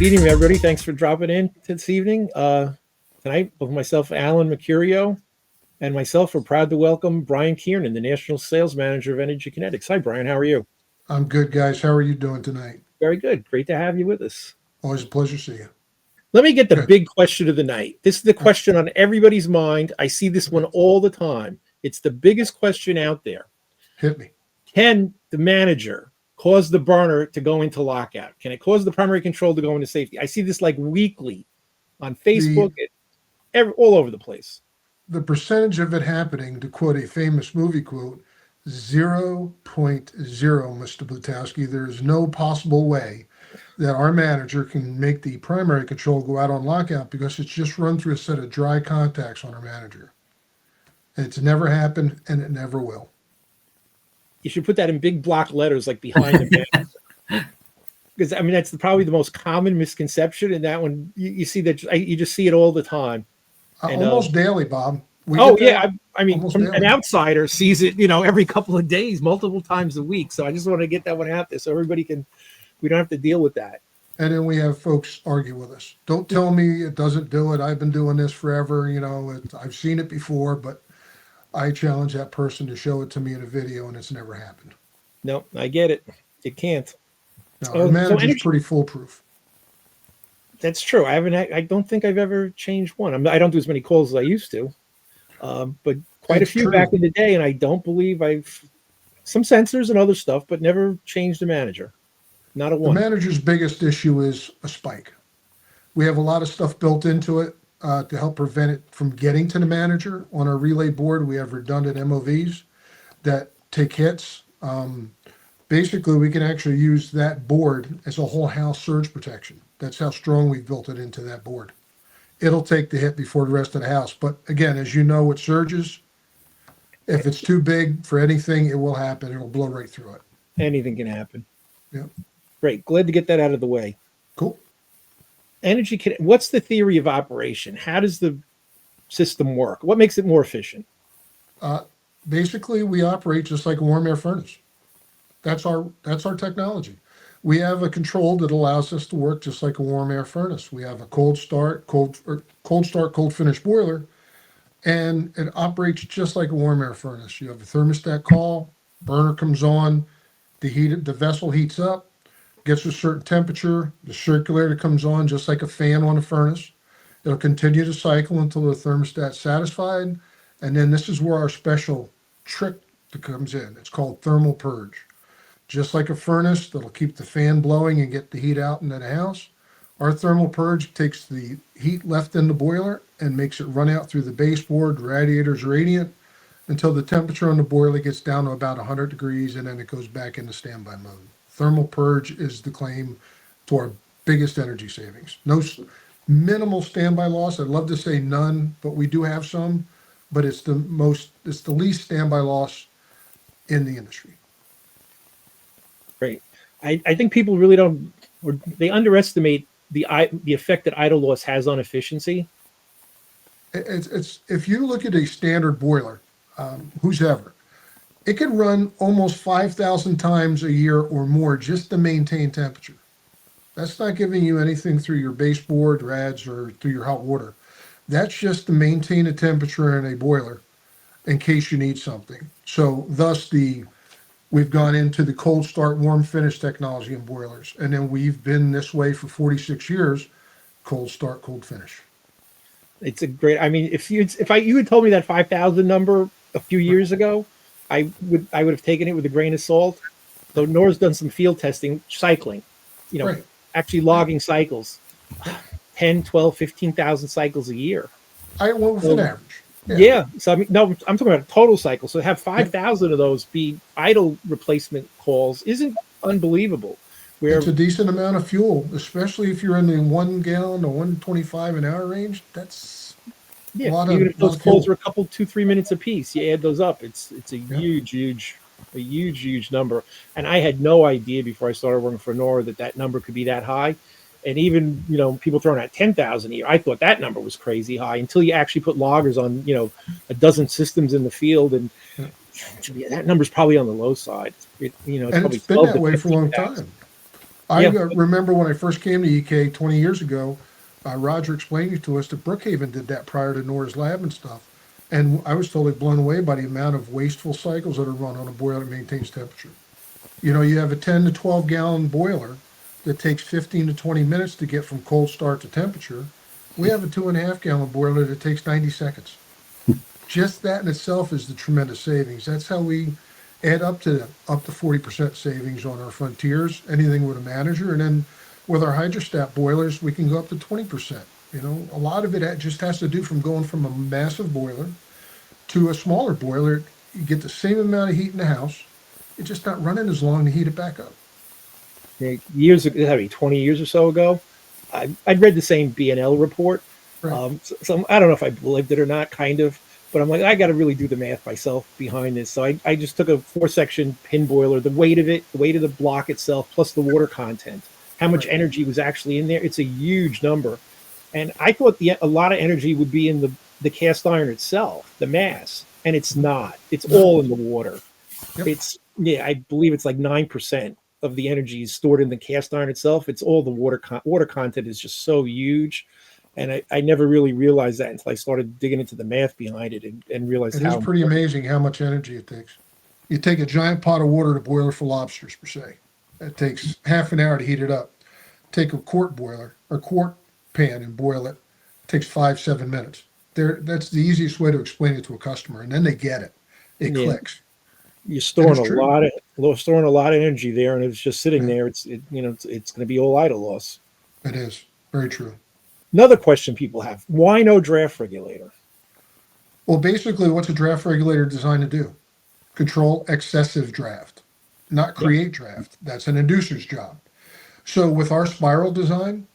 evening, everybody. Thanks for dropping in this evening. Tonight, both myself, Alan Mercurio, and myself are proud to welcome Brian Kiernan, the National Sales Manager of Energy Kinetics. Hi, Brian. How are you? I'm good, guys. How are you doing tonight? Very good. Great to have you with us. Always a pleasure to see you. Let me get the Good. big question of the night. This is the question on everybody's mind. I see this one all the time. It's the biggest question out there. Hit me. Can the manager cause the burner to go into lockout? Can it cause the primary control to go into safety? I see this like weekly on Facebook, all over the place. The percentage of it happening, to quote a famous movie quote, 0.0, Mr. Blutowski. There is no possible way that our manager can make the primary control go out on lockout because it's just run through a set of dry contacts on our manager. It's never happened, and it never will. You should put that in big block letters, like behind the manager. Because I mean, that's probably the most common misconception. And that one, you see that you just see it all the time. Almost daily, Bob. I mean, an outsider sees it, every couple of days, multiple times a week. So I just want to get that one out there so everybody we don't have to deal with that. And then we have folks argue with us. Don't tell me it doesn't do it. I've been doing this forever. I've seen it before, but I challenge that person to show it to me in a video, and it's never happened. No, I get it. It can't. No, our manager's pretty foolproof. That's true. I don't think I've ever changed one. I don't do as many calls as I used to, but quite a few back in the day. And I don't believe some sensors and other stuff, but never changed the manager. Not a one. The manager's biggest issue is a spike. We have a lot of stuff built into it to help prevent it from getting to the manager. On our relay board, we have redundant MOVs that take hits. Basically, we can actually use that board as a whole house surge protection. That's how strong we've built it into that board. It'll take the hit before the rest of the house. But again, as you know, with surges, if it's too big for anything, it will happen. It'll blow right through it. Anything can happen. Yeah. Great. Glad to get that out of the way. Cool. What's the theory of operation? How does the system work? What makes it more efficient? Basically, we operate just like a warm air furnace. That's our technology. We have a control that allows us to work just like a warm air furnace. We have a cold start, cold finish boiler, and it operates just like a warm air furnace. You have a thermostat call, burner comes on, the vessel heats up, gets a certain temperature, the circulator comes on just like a fan on a furnace. It'll continue to cycle until the thermostat's satisfied, and then this is where our special trick comes in. It's called thermal purge. Just like a furnace that'll keep the fan blowing and get the heat out into the house, our thermal purge takes the heat left in the boiler and makes it run out through the baseboard, radiators, radiant, until the temperature on the boiler gets down to about 100 degrees, and then it goes back into standby mode. Thermal purge is the claim to our biggest energy savings. No minimal standby loss. I'd love to say none, but we do have some, but it's the least standby loss in the industry. Great. I think people really they underestimate the effect that idle loss has on efficiency. It's if you look at a standard boiler, who's ever, it can run almost 5,000 times a year or more just to maintain temperature. That's not giving you anything through your baseboard, rads, or through your hot water. That's just to maintain a temperature in a boiler in case you need something. So thus we've gone into the cold start, warm finish technology in boilers. And then we've been this way for 46 years, cold start, cold finish. It's a great, I mean, if you had told me that 5,000 number a few years ago, I would have taken it with a grain of salt. So NORA's done some field testing, cycling, Right. actually logging cycles, 10, 12, 15,000 cycles a year. I went with an average. Yeah. So I mean, no, I'm talking about a total cycle. So to have 5,000 of those be idle replacement calls isn't unbelievable. It's a decent amount of fuel, especially if you're in the 1 gallon to 125 an hour range. That's a lot even if those calls fuel. are a couple, 2-3 minutes a piece, you add those up. It's a huge number. And I had no idea before I started working for NORA that number could be that high. And even, people throwing out 10,000 a year, I thought that number was crazy high until you actually put loggers on, a dozen systems in the field. And that number's probably on the low side. And it's been that way for a long time. I Yeah, remember when I first came to EK 20 years ago, Roger explained to us that Brookhaven did that prior to NORA's lab and stuff. And I was totally blown away by the amount of wasteful cycles that are run on a boiler that maintains temperature. You know, you have a 10 to 12 gallon boiler that takes 15 to 20 minutes to get from cold start to temperature. We have a 2.5 gallon boiler that takes 90 seconds. Just that in itself is the tremendous savings. That's how we add up to 40% savings on our frontiers, anything with a manager. And then with our hydrostat boilers, we can go up to 20%. You know, a lot of it just has to do from going from a massive boiler to a smaller boiler. You get the same amount of heat in the house. It's just not running as long to heat it back up. years ago, 20 years or so ago, I'd read the same B&L report. Right. So I don't know if I believed it or not, kind of, but I'm like, I got to really do the math myself behind this. So I just took a 4-section pin boiler, the weight of it, the weight of the block itself, plus the water content, how much Right. energy was actually in there. It's a huge number. And I thought a lot of energy would be in the cast iron itself, the mass, and it's not. It's No. all in the water. Yep. It's I believe it's like 9% of the energy is stored in the cast iron itself. It's all the water content is just so huge, and I never really realized that until I started digging into the math behind it and realized It is how pretty important. amazing how much energy it takes. You take a giant pot of water to boil it for lobsters, per se. It takes half an hour to heat it up. Take a quart boiler or quart pan and boil it. It takes 5, 7 minutes. That's the easiest way to explain it to a customer, and then they get it. It Yeah, clicks, you're and storing it's true. storing a lot of energy there, and it's just sitting Yeah, there. It's going to be all idle loss. it is very true. Another question people have: why no draft regulator? Well, basically, what's a draft regulator designed to do? Control excessive draft, not Yep. create draft. That's an inducer's job. So with our spiral design,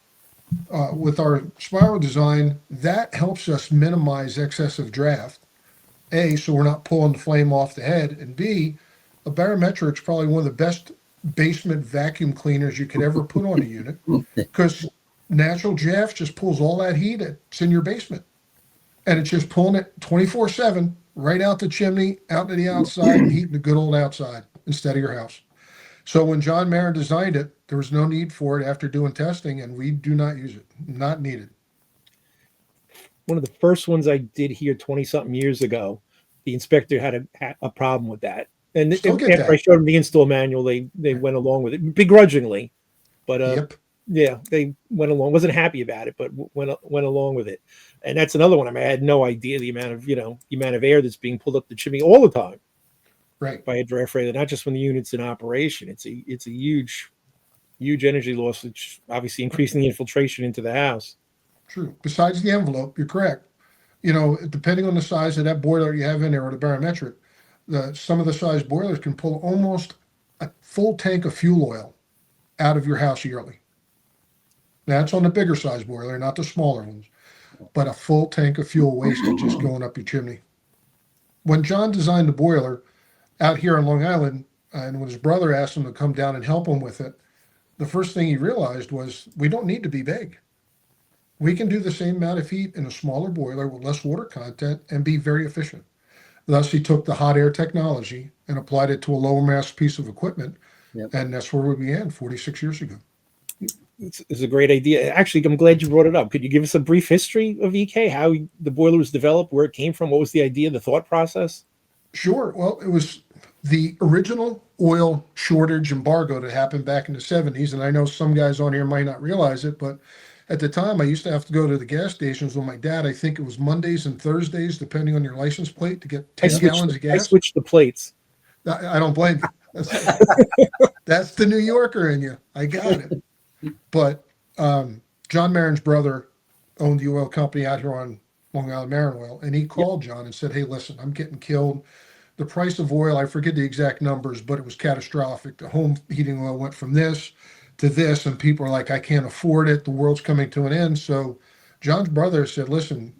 that helps us minimize excessive draft. A, so we're not pulling the flame off the head, and B, a barometric's probably one of the best basement vacuum cleaners you could ever put on a unit because natural draft just pulls all that heat that's in your basement, and it's just pulling it 24/7 right out the chimney, out to the outside, and heating the good old outside instead of your house. So when John Mayer designed it, there was no need for it after doing testing, and we do not use it. Not needed. One of the first ones I did here 20 something years ago, the inspector had a problem with that. And Still get after I that. showed them the install manual, they Right. went along with it begrudgingly, but Yep. yeah, they went along. Wasn't happy about it, but went along with it. And that's another one. I mean, I had no idea the amount of the amount of air that's being pulled up the chimney all the time Right. by a draft regulator, not just when the unit's in operation. It's a huge energy loss, which obviously increasing the infiltration into the house. True. Besides the envelope, you're correct. You know, depending on the size of that boiler you have in there or the barometric, some of the size boilers can pull almost a full tank of fuel oil out of your house yearly. That's on the bigger size boiler, not the smaller ones, but a full tank of fuel wasted just going up your chimney. When John designed the boiler out here on Long Island, and when his brother asked him to come down and help him with it, the first thing he realized was we don't need to be big. We can do the same amount of heat in a smaller boiler with less water content and be very efficient. Thus, he took the hot air technology and applied it to a lower mass piece of equipment. Yep. And that's where we began 46 years ago. It's a great idea. Actually, I'm glad you brought it up. Could you give us a brief history of EK, how the boiler was developed, where it came from, what was the idea, the thought process? Sure. Well, it was the original oil shortage embargo that happened back in the 70s. And I know some guys on here might not realize it, but at the time, I used to have to go to the gas stations with my dad. I think it was Mondays and Thursdays, depending on your license plate, to get 10 gallons of I gas. switched the plates. I don't blame you. That's the New Yorker in you. I got it. But John Marin's brother owned the oil company out here on Long Island Marin Oil, and he called John and said, "Hey, listen, I'm getting killed. The price of oil, I forget the exact numbers, but it was catastrophic. The home heating oil went from this to this, and people are like, I can't afford it. The world's coming to an end." So John's brother said, "Listen,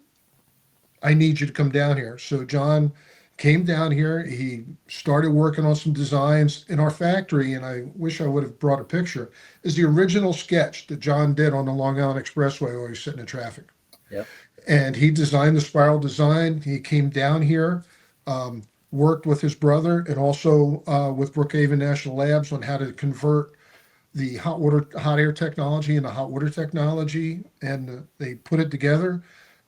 I need you to come down here." So John came down here. He started working on some designs in our factory, and I wish I would have brought a picture. Is the original sketch that John did on the Long Island Expressway while he was sitting in traffic. Yep. And he designed the spiral design. He came down here, worked with his brother and also with Brookhaven National Labs on how to convert the hot air technology and the hot water technology, and they put it together.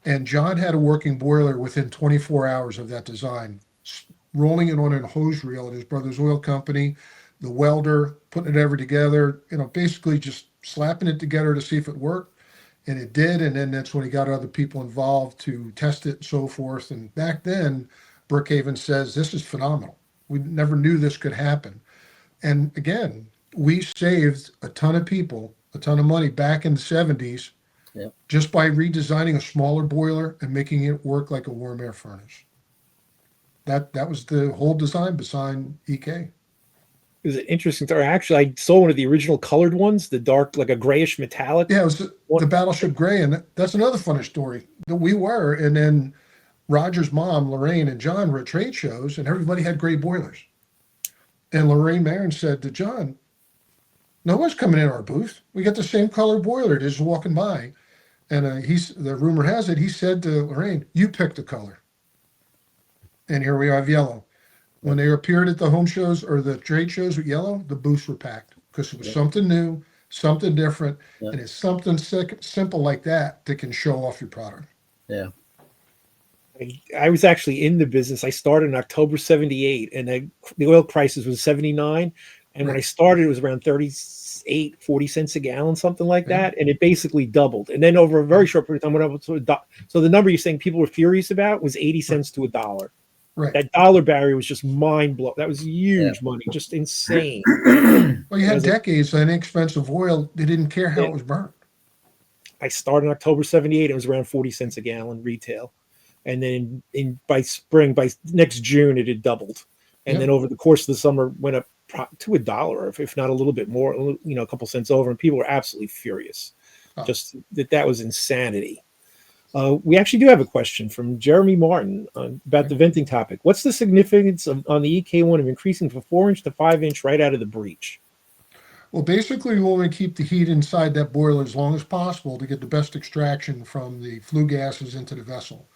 And John had a working boiler within 24 hours of that design, rolling it on a hose reel at his brother's oil company, the welder putting it ever together, basically just slapping it together to see if it worked. And it did. And then that's when he got other people involved to test it and so forth. And back then, Brookhaven says, this is phenomenal. We never knew this could happen. And again, we saved a ton of people, a ton of money back in the 70s just by redesigning a smaller boiler and making it work like a warm air furnace. That was the whole design behind EK. It was an interesting story. Actually, I saw one of the original colored ones, the dark, like a grayish metallic. Yeah, it was the Battleship Gray, and that's another funny story. That we were, and then Roger's mom, Lorraine, and John were at trade shows, and everybody had gray boilers. And Lorraine Marin said to John, "No one's coming in our booth. We got the same color boiler. Just walking by." And the rumor has it, he said to Lorraine, "You pick the color." And here we have yellow. When they appeared at the home shows or the trade shows with yellow, the booths were packed because it was something new, something different, and it's something simple like that that can show off your product. Yeah. I was actually in the business. I started in October 78, and the oil prices was 79. And when I started, it was around 38, 40 cents a gallon, something like that. And it basically doubled. And then over a very short period of time, went up to so the number you're saying people were furious about was 80 cents to $1. Right. That dollar barrier was just mind blowing. That was huge money, just insane. Well, you had decades of inexpensive oil. They didn't care how it was burnt. I started in October 78. It was around 40 cents a gallon retail. And then by next June, it had doubled. And then over the course of the summer, went up to $1, if not a little bit more, a couple cents over. And people were absolutely furious. Just that was insanity. We actually do have a question from Jeremy Martin about the venting topic. What's the significance on the EK1 of increasing from 4-inch to 5-inch right out of the breech? Well, basically, we want to keep the heat inside that boiler as long as possible to get the best extraction from the flue gases into the vessel.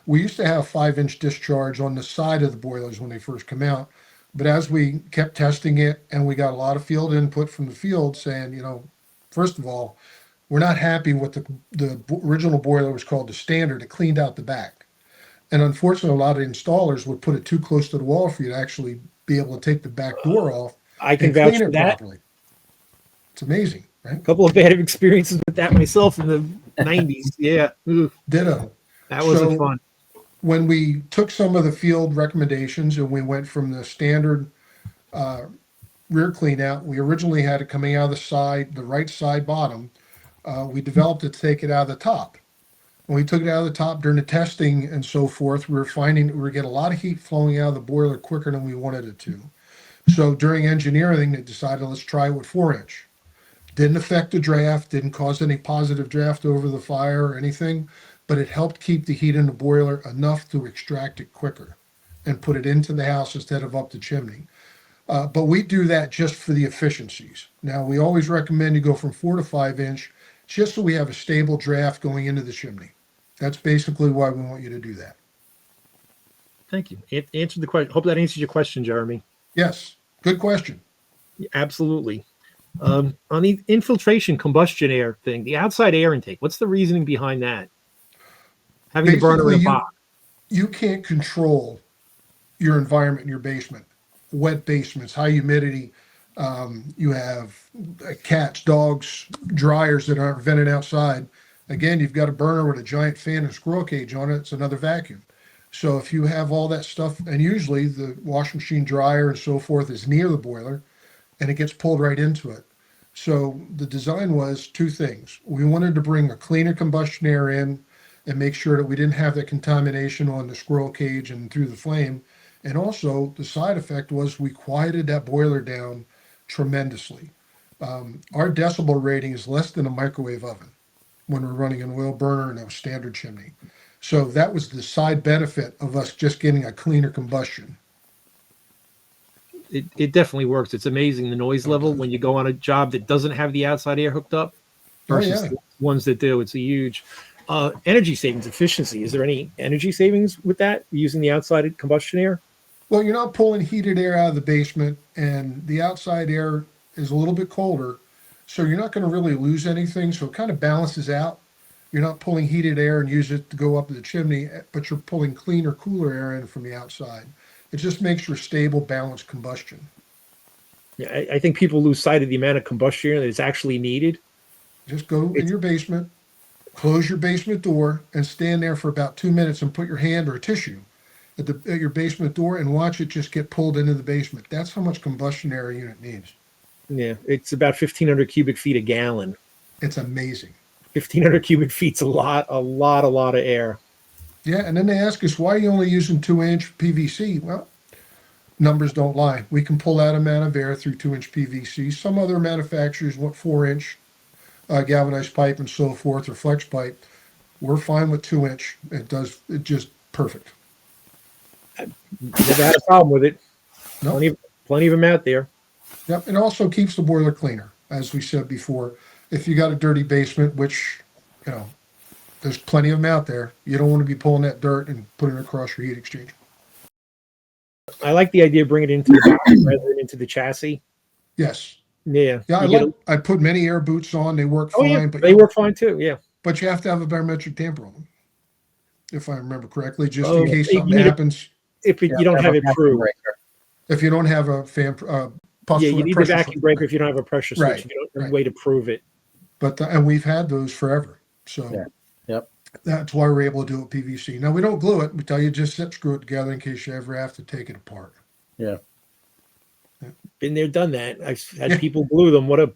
We used to have 5-inch discharge on the side of the boilers when they first come out. But as we kept testing it and we got a lot of field input from the field saying, first of all, we're not happy with the original boiler was called the standard. It cleaned out the back. And unfortunately, a lot of installers would put it too close to the wall for you to actually be able to take the back door off I can and vouch clean for it that. properly. It's amazing, right? A couple of bad experiences with that myself in the 90s. Yeah. Ditto. That wasn't fun. When we took some of the field recommendations and we went from the standard rear clean out, we originally had it coming out of the side, the right side bottom. We developed it to take it out of the top. When we took it out of the top during the testing and so forth, we were finding we were getting a lot of heat flowing out of the boiler quicker than we wanted it to. So during engineering, they decided, let's try it with 4-inch. Didn't affect the draft, didn't cause any positive draft over the fire or anything, but it helped keep the heat in the boiler enough to extract it quicker and put it into the house instead of up the chimney. But we do that just for the efficiencies. Now, we always recommend you go from 4 to 5-inch just so we have a stable draft going into the chimney. That's basically why we want you to do that. Thank you. It answered the question. Hope that answers your question, Jeremy. Yes. Good question. Absolutely. On the infiltration combustion air thing, the outside air intake, what's the reasoning behind that? Having the burner in a box. You can't control your environment in your basement. Wet basements, high humidity. You have cats, dogs, dryers that aren't vented outside. Again, you've got a burner with a giant fan and squirrel cage on it. It's another vacuum. So if you have all that stuff, and usually the washing machine, dryer, and so forth is near the boiler, and it gets pulled right into it. So the design was two things. We wanted to bring a cleaner combustion air in and make sure that we didn't have that contamination on the squirrel cage and through the flame. And also the side effect was we quieted that boiler down tremendously. Our decibel rating is less than a microwave oven when we're running an oil burner and a standard chimney. So that was the side benefit of us just getting a cleaner combustion. It definitely works. It's amazing the noise level when you go on a job that doesn't have the outside air hooked up versus the ones that do. It's a huge energy savings, efficiency. Is there any energy savings with that using the outside combustion air? Well, you're not pulling heated air out of the basement, and the outside air is a little bit colder. So you're not going to really lose anything. So it kind of balances out. You're not pulling heated air and use it to go up the chimney, but you're pulling cleaner, cooler air in from the outside. It just makes for stable, balanced combustion. Yeah, I think people lose sight of the amount of combustion air that is actually needed. Just go in It's your basement, close your basement door, and stand there for about 2 minutes and put your hand or a tissue at your basement door and watch it just get pulled into the basement. That's how much combustion air a unit needs. Yeah, it's about 1,500 cubic feet a gallon. It's amazing. 1,500 cubic feet's a lot of air. Yeah, and then they ask us, why are you only using 2-inch PVC? Well, numbers don't lie. We can pull that amount of air through 2-inch PVC. Some other manufacturers want 4-inch galvanized pipe and so forth, or flex pipe. We're fine with 2-inch. It just perfect. Never had a problem with it. No. Plenty of them out there. Yep. It also keeps the boiler cleaner, as we said before. If you got a dirty basement, which, there's plenty of them out there, you don't want to be pulling that dirt and putting it across your heat exchanger. I like the idea of bringing it into the box rather than into the chassis. Yes. Yeah. Yeah, I put many air boots on. They work fine. Yeah, but they work fine too. Yeah. But you have to have a barometric tamper on them, if I remember correctly, just in case something you happens. If you don't have it proof. If you don't have a fan, you need the vacuum breaker if you don't have a pressure switch. Right, If you don't have a way to prove it. But and we've had those forever. So that's why we're able to do it with PVC. Now we don't glue it. We tell you just screw it together in case you ever have to take it apart. Yeah. Been there, done that. I've had people glue them. What a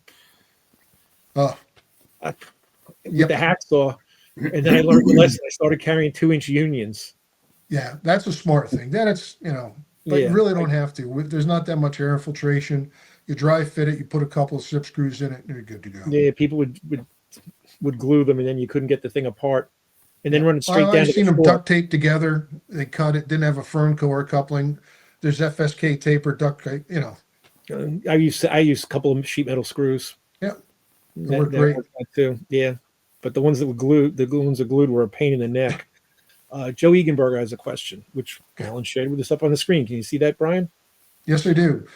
with the hacksaw. And then I learned the lesson. I started carrying 2-inch unions. Yeah, that's a smart thing. Then it's, but you really don't have to. There's not that much air infiltration. You dry fit it, you put a couple of slip screws in it, and you're good to go. Yeah, people would glue them, and then you couldn't get the thing apart. And then run it straight down. I've seen them duct tape together. They cut it, didn't have a firm core coupling. There's FSK tape or duct tape, I used a couple of sheet metal screws. Yeah. That worked great. Too. Yeah. But the ones that were glued, were a pain in the neck. Joe Egenberger has a question, which Alan shared with us up on the screen. Can you see that, Brian? Yes, I do.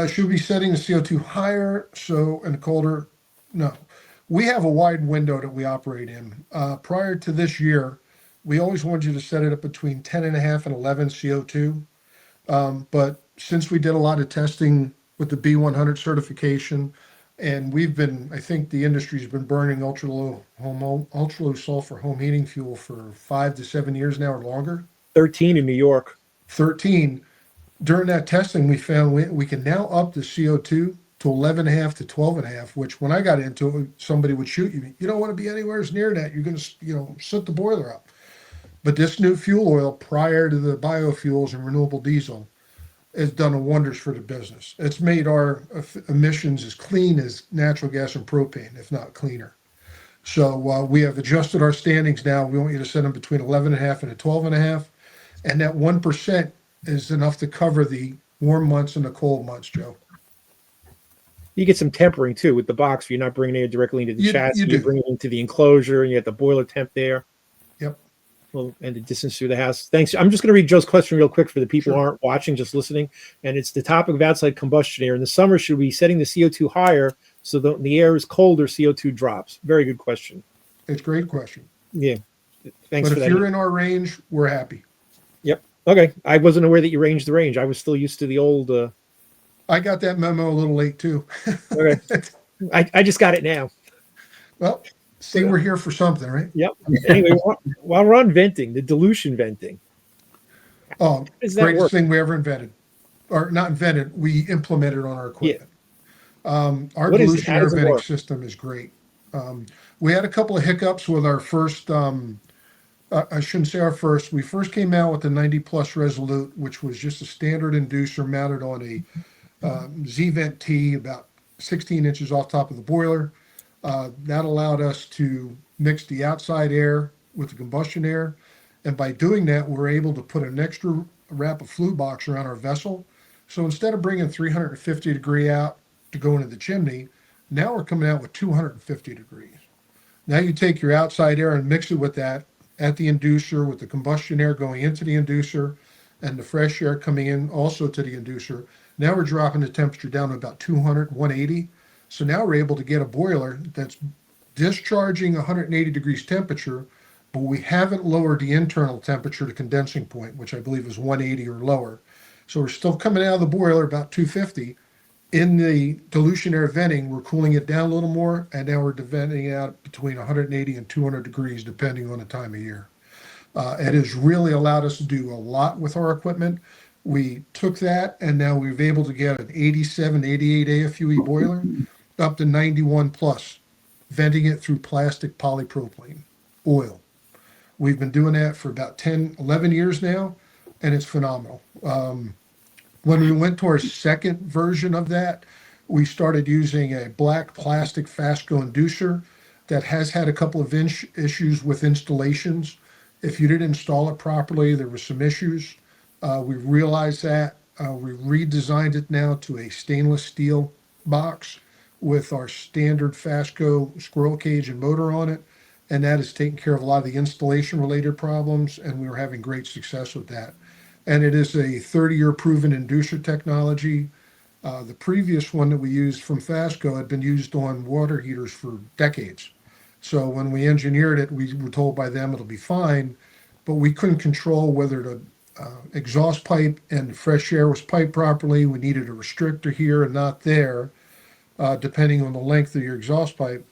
Should we be setting the CO2 higher and colder? No. We have a wide window that we operate in. Prior to this year, we always wanted you to set it up between 10.5 and 11 CO2. But since we did a lot of testing with the B100 certification, and I think the industry's been burning ultra low sulfur home heating fuel for 5 to 7 years now or longer. 13 in New York. 13. During that testing, we found we can now up the CO2 to 11.5 to 12.5, which when I got into it, somebody would shoot you. You don't want to be anywhere near that. You're going to, set the boiler up. But this new fuel oil, prior to the biofuels and renewable diesel, has done wonders for the business. It's made our emissions as clean as natural gas and propane, if not cleaner. So we have adjusted our standings now. We want you to set them between 11.5 and 12.5. And that 1% is enough to cover the warm months and the cold months, Joe. You get some tempering too with the box. You're not bringing it directly into the chassis. You bring it into the enclosure, and you have the boiler temp there. Yep. Well, and the distance through the house. Thanks. I'm just going to read Joe's question real quick for the people who aren't watching, just listening. And it's the topic of outside combustion air. In the summer, should we be setting the CO2 higher so that when the air is colder, CO2 drops? Very good question. It's a great question. Yeah. Thanks for that. But if you're in our range, we're happy. Yep. Okay. I wasn't aware that you ranged the range. I was still used to the old. I got that memo a little late too. Okay. I just got it now. Well, see, we're here for something, right? Yep. Anyway, while we're on venting, the dilution venting. Oh, greatest thing we ever invented. Or not invented, we implemented on our equipment. Yeah. Our dilution air venting system is great. We had a couple of hiccups with our first, I shouldn't say our first. We first came out with the 90 plus Resolute, which was just a standard inducer mounted on a Z-Vent T about 16 inches off top of the boiler. That allowed us to mix the outside air with the combustion air. And by doing that, we're able to put an extra wrap of flue box around our vessel. So instead of bringing 350 degree out to go into the chimney, now we're coming out with 250 degrees. Now you take your outside air and mix it with that at the inducer, with the combustion air going into the inducer and the fresh air coming in also to the inducer. Now we're dropping the temperature down to about 200, 180. So now we're able to get a boiler that's discharging 180 degrees temperature, but we haven't lowered the internal temperature to condensing point, which I believe is 180 or lower. So we're still coming out of the boiler about 250. In the dilution air venting, we're cooling it down a little more, and now we're venting it out between 180 and 200 degrees, depending on the time of year. It has really allowed us to do a lot with our equipment. We took that, and now we've able to get an 87, 88 AFUE boiler up to 91 plus, venting it through plastic polypropylene oil. We've been doing that for about 10, 11 years now, and it's phenomenal. When we went to our second version of that, we started using a black plastic Fastco inducer that has had a couple of issues with installations. If you didn't install it properly, there were some issues. We realized that. We redesigned it now to a stainless steel box with our standard Fastco squirrel cage and motor on it. And that is taking care of a lot of the installation related problems. And we were having great success with that. And it is a 30-year proven inducer technology. The previous one that we used from Fastco had been used on water heaters for decades. So when we engineered it, we were told by them it'll be fine, but we couldn't control whether the exhaust pipe and fresh air was piped properly. We needed a restrictor here and not there, depending on the length of your exhaust pipe.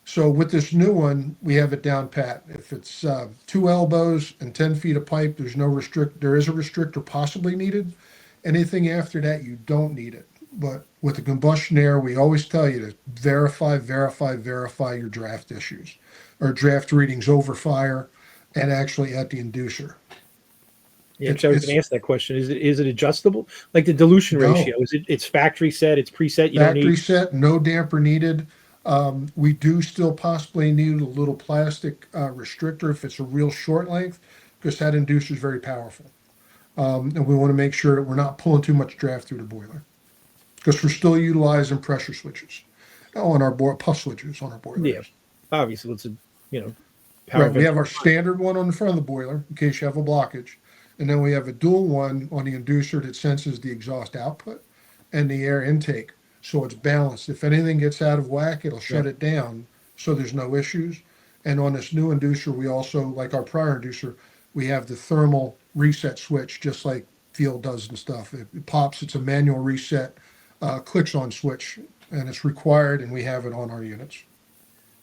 So with this new one, we have it down pat. If it's 2 elbows and 10 feet of pipe, there is a restrictor possibly needed. Anything after that, you don't need it. But with the combustion air, we always tell you to verify your draft issues or draft readings over fire and actually at the inducer. Yeah, I was going to ask that question. Is it adjustable? Like the dilution ratio? It's factory set, it's preset, you don't need factory set, no damper needed. We do still possibly need a little plastic restrictor if it's a real short length, because that inducer is very powerful. And we want to make sure that we're not pulling too much draft through the boiler, because we're still utilizing pressure switches on our puff switches on our boilers. Yeah, obviously it's power. Right, we have our standard one on the front of the boiler in case you have a blockage, and then we have a dual one on the inducer that senses the exhaust output and the air intake. So it's balanced. If anything gets out of whack, it'll shut it down so there's no issues. And on this new inducer, we also, like our prior inducer, we have the thermal reset switch, just like Field does and stuff. It pops, it's a manual reset, clicks on switch, and it's required, and we have it on our units.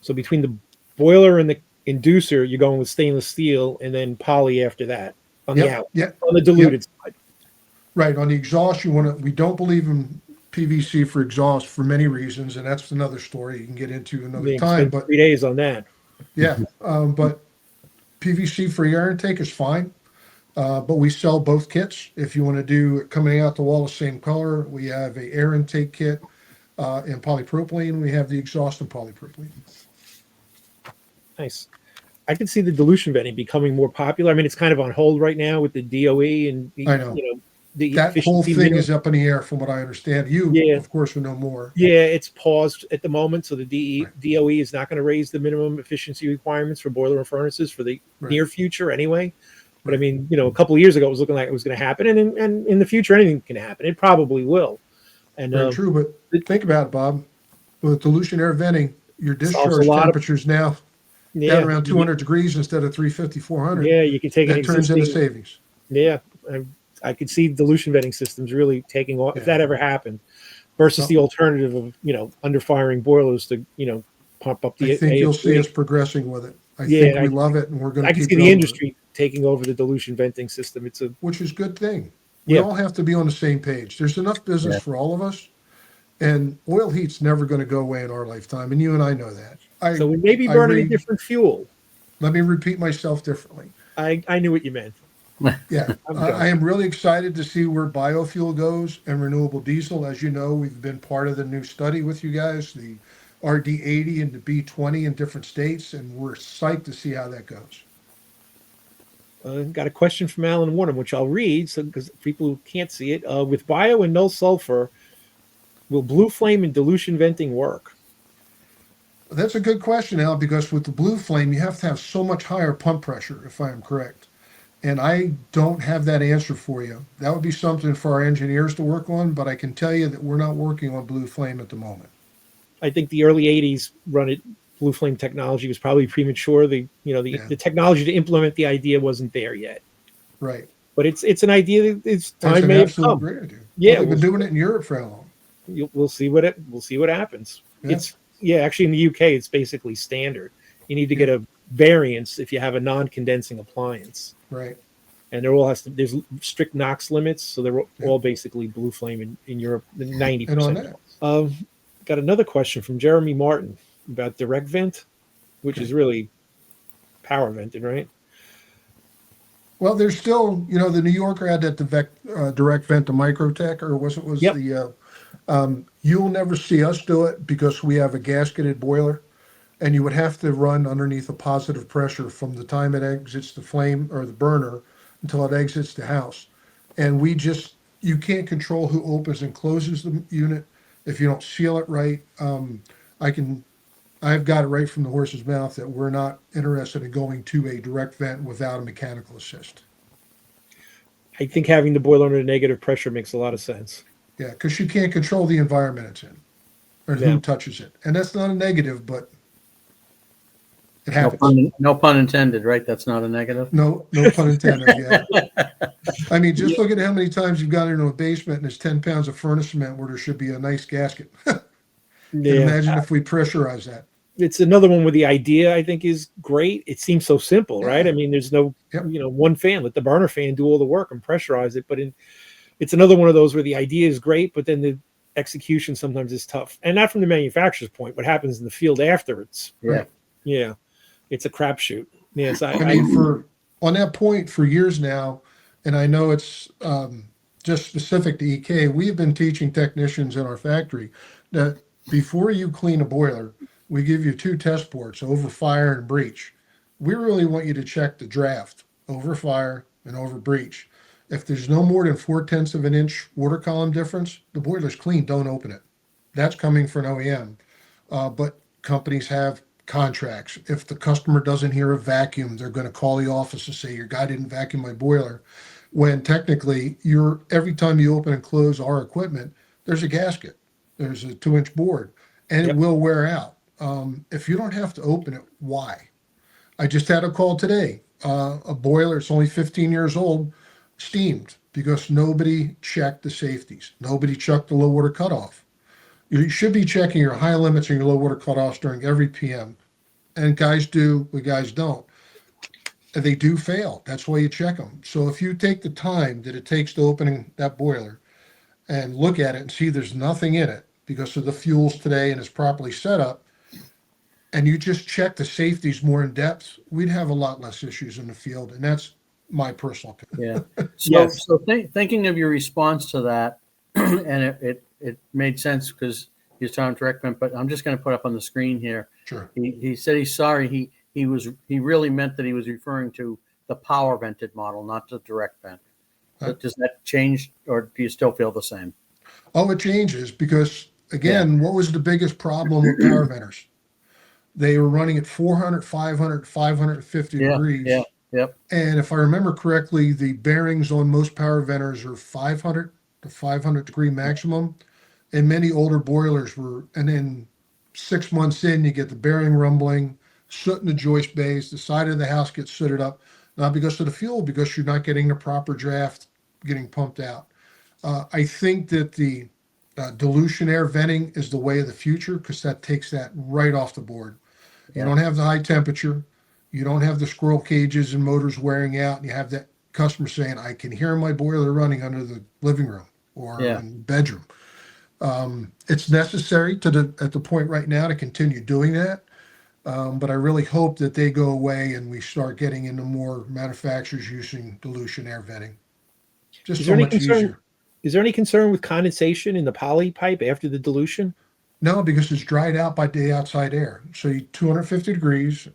So between the boiler and the inducer, you're going with stainless steel and then poly after that on the out, on the diluted side. Right, on the exhaust, we don't believe in PVC for exhaust for many reasons, and that's another story you can get into another time. But 3 days on that. Yeah, but PVC for air intake is fine. But we sell both kits. If you want to do coming out the wall the same color, we have a air intake kit in polypropylene. We have the exhaust in polypropylene. Nice. I can see the dilution venting becoming more popular. I mean, it's kind of on hold right now with the DOE and I know. That whole thing is up in the air, from what I understand. You, of course, would know more. Yeah, it's paused at the moment, so the DOE is not going to raise the minimum efficiency requirements for boiler and furnaces for the near future, anyway. But I mean, a couple of years ago, it was looking like it was going to happen, and in the future, anything can happen. It probably will. And very true, but think about it, Bob. With dilution air venting, your discharge temperature is now down around 200 degrees instead of 350, 400. Yeah, you can take that turns into savings. Yeah, I could see dilution venting systems really taking off if that ever happened, versus the alternative of underfiring boilers to pump up the. I think you'll see us progressing with it. I think we love it, and we're going to. I can see the industry taking over the dilution venting system. Which is a good thing. We all have to be on the same page. There's enough business for all of us, and oil heat's never going to go away in our lifetime, and you and I know that. So we may be burning a different fuel. Let me repeat myself differently. I knew what you meant. Yeah, I am really excited to see where biofuel goes and renewable diesel. As you know, we've been part of the new study with you guys, the RD80 and the B20 in different states, and we're psyched to see how that goes. Got a question from Alan Warnham, which I'll read, because people who can't see it. With bio and no sulfur, will blue flame and dilution venting work? That's a good question, Al, because with the blue flame, you have to have so much higher pump pressure, if I am correct. And I don't have that answer for you. That would be something for our engineers to work on, but I can tell you that we're not working on blue flame at the moment. I think the early '80s blue flame technology was probably premature. Yeah, The technology to implement the idea wasn't there yet. right. But it's an idea that its That's time an may have absolute come. great idea. Well, Yeah, they've been doing it in Europe for how long? we'll see what happens. Yeah, It's yeah, actually in the UK it's basically standard. You need to yeah, get a variance if you have a non-condensing appliance, right. and there's strict NOx limits, so they're Yeah. all basically blue flame in Europe, ninety And on percent that, plus. Got another question from Jeremy Martin about direct vent, which okay. is really power vented, right? Well, there's still, the New Yorker had that direct vent to Microtech, or was Yep. the, you'll never see us do it because we have a gasketed boiler, and you would have to run underneath a positive pressure from the time it exits the flame or the burner until it exits the house. And you can't control who opens and closes the unit if you don't seal it right. I can I've got it right from the horse's mouth that we're not interested in going to a direct vent without a mechanical assist. I think having the boiler under negative pressure makes a lot of sense. Yeah, because you can't control the environment it's in or who Yeah. touches it. And that's not a negative, but it No happens. pun, no pun intended, right? That's not a negative. No pun intended. Yeah. I mean, just Yeah. look at how many times you've gone into a basement and there's 10 pounds of furnace cement where there should be a nice gasket. And Yeah. imagine if we pressurize that. It's another one where the idea I think is great. It seems so simple, right? Yeah. I mean, there's no, Yep. one fan, let the burner fan do all the work and pressurize it. It's another one of those where the idea is great, but then the execution sometimes is tough. And not from the manufacturer's point, what happens in the field afterwards. Yeah. Yeah. It's a crapshoot. Yes. I mean, on that point for years now, and I know it's just specific to EK, we've been teaching technicians in our factory that before you clean a boiler, we give you 2 test ports, over fire and breach. We really want you to check the draft over fire and over breach. If there's no more than 4/10 of an inch water column difference, the boiler's clean, don't open it. That's coming from an OEM. But companies have contracts. If the customer doesn't hear a vacuum, they're going to call the office and say, your guy didn't vacuum my boiler. When technically, every time you open and close our equipment, there's a gasket, there's a 2-inch board, and Yep. it will wear out. If you don't have to open it, why? I just had a call today. A boiler, it's only 15 years old, steamed because nobody checked the safeties. Nobody checked the low water cutoff. You should be checking your high limits and your low water cutoffs during every PM. And guys do, but guys don't. And they do fail. That's why you check them. So if you take the time that it takes to opening that boiler and look at it and see there's nothing in it because of the fuels today and it's properly set up, and you just check the safeties more in depth, we'd have a lot less issues in the field. And that's my personal opinion. Yeah. So, Yes. thinking of your response to that, and it made sense because he was talking direct vent, but I'm just going to put up on the screen here. Sure. He said he's sorry. He really meant that he was referring to the power vented model, not the direct vent. Huh? Does that change, or do you still feel the same? Oh, it changes because, again, what was the biggest problem with power venters? They were running at 400, 500, 550 degrees. Yeah. Yep. And if I remember correctly, the bearings on most power venters are 500 to 500 degree maximum. And many older boilers were, and then 6 months in, you get the bearing rumbling, soot in the joist bays, the side of the house gets sooted up, not because of the fuel, because you're not getting the proper draft getting pumped out. I think that the dilution air venting is the way of the future because that takes that right off the board. You Yeah. don't have the high temperature. You don't have the squirrel cages and motors wearing out. And you have that customer saying, I can hear my boiler running under the living room or in the bedroom. It's necessary at the point right now to continue doing that. But I really hope that they go away and we start getting into more manufacturers using dilution air venting. Just Is so there any much concern? easier. Is there any concern with condensation in the poly pipe after the dilution? No, because it's dried out by the outside air. So 250 degrees,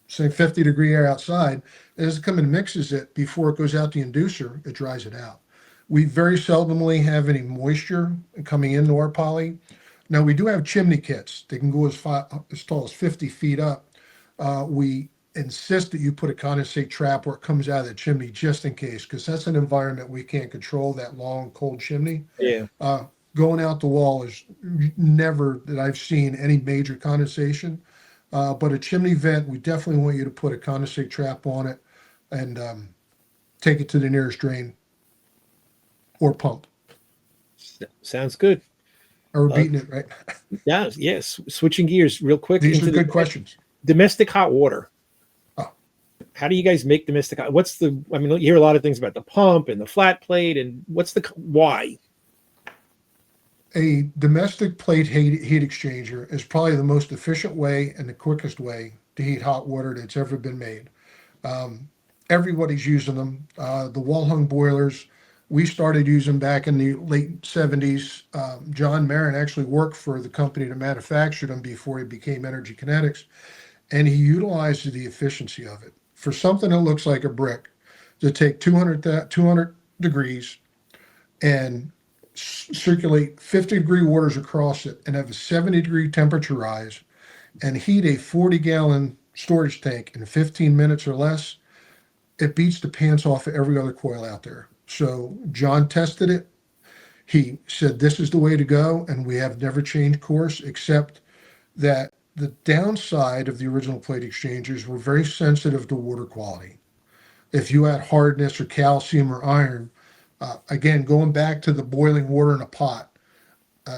say 50-degree air outside, as it comes and mixes it before it goes out the inducer, it dries it out. We very seldomly have any moisture coming into our poly. Now we do have chimney kits. They can go as tall as 50 feet up. We insist that you put a condensate trap where it comes out of the chimney just in case, because that's an environment we can't control, that long, cold chimney. Yeah. going out the wall is never that I've seen any major condensation. But a chimney vent, we definitely want you to put a condensate trap on it and take it to the nearest drain or pump Sounds good. or Uh, beating it, right? Yeah, yes. Switching gears real quick These into are good questions. domestic hot water. Oh. How do you guys make domestic hot? What's the? I mean, you hear a lot of things about the pump and the flat plate, and what's the why? A domestic plate heat exchanger is probably the most efficient way and the quickest way to heat hot water that's ever been made. Everybody's using them. The wall hung boilers, we started using back in the late 70s. John Marin actually worked for the company that manufactured them before he became Energy Kinetics, and he utilized the efficiency of it. For something that looks like a brick, to take 200 degrees and circulate 50-degree waters across it and have a 70-degree temperature rise and heat a 40-gallon storage tank in 15 minutes or less, it beats the pants off of every other coil out there. So John tested it. He said, this is the way to go. And we have never changed course, except that the downside of the original plate exchangers were very sensitive to water quality. If you add hardness or calcium or iron, again, going back to the boiling water in a pot,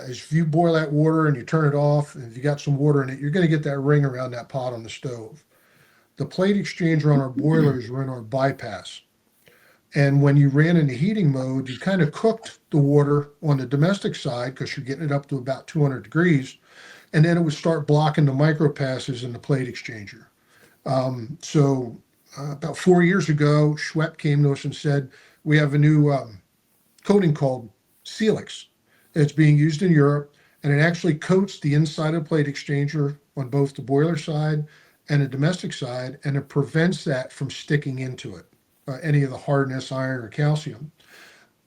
if you boil that water and you turn it off, and if you got some water in it, you're going to get that ring around that pot on the stove. The plate exchanger on our boilers were in our bypass. And when you ran into heating mode, you kind of cooked the water on the domestic side because you're getting it up to about 200 degrees. And then it would start blocking the micropasses in the plate exchanger. About 4 years ago, Schwepp came to us and said, we have a new coating called Celix. It's being used in Europe, and it actually coats the inside of the plate exchanger on both the boiler side and the domestic side, and it prevents that from sticking into it, any of the hardness, iron, or calcium.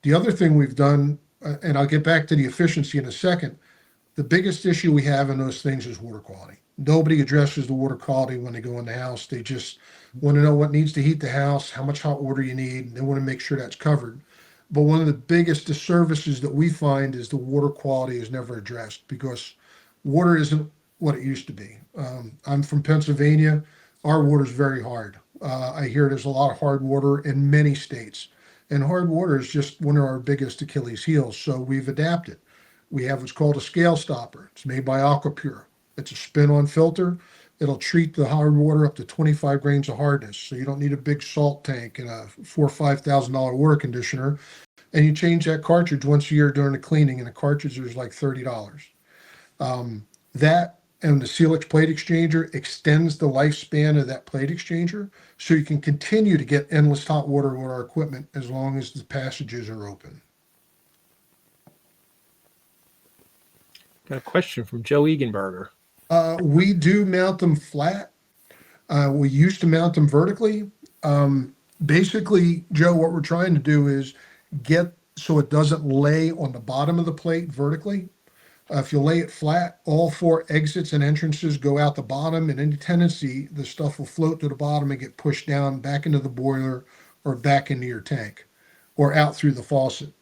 The other thing we've done, and I'll get back to the efficiency in a second, the biggest issue we have in those things is water quality. Nobody addresses the water quality when they go in the house. They just want to know what needs to heat the house, how much hot water you need, and they want to make sure that's covered. But one of the biggest disservices that we find is the water quality is never addressed because water isn't what it used to be. I'm from Pennsylvania. Our water is very hard. I hear there's a lot of hard water in many states, and hard water is just one of our biggest Achilles heels. So we've adapted. We have what's called a scale stopper. It's made by AquaPure. It's a spin-on filter. It'll treat the hard water up to 25 grains of hardness. So you don't need a big salt tank and a $4,000 or $5,000 water conditioner. And you change that cartridge once a year during the cleaning, and the cartridge is like $30. That and the Celix plate exchanger extends the lifespan of that plate exchanger, so you can continue to get endless hot water with our equipment as long as the passages are open. Got a question from Joe Eganberger. We do mount them flat. We used to mount them vertically. Basically, Joe, what we're trying to do is get so it doesn't lay on the bottom of the plate vertically. If you lay it flat, all 4 exits and entrances go out the bottom, and any tendency, the stuff will float to the bottom and get pushed down back into the boiler or back into your tank or out through the faucet.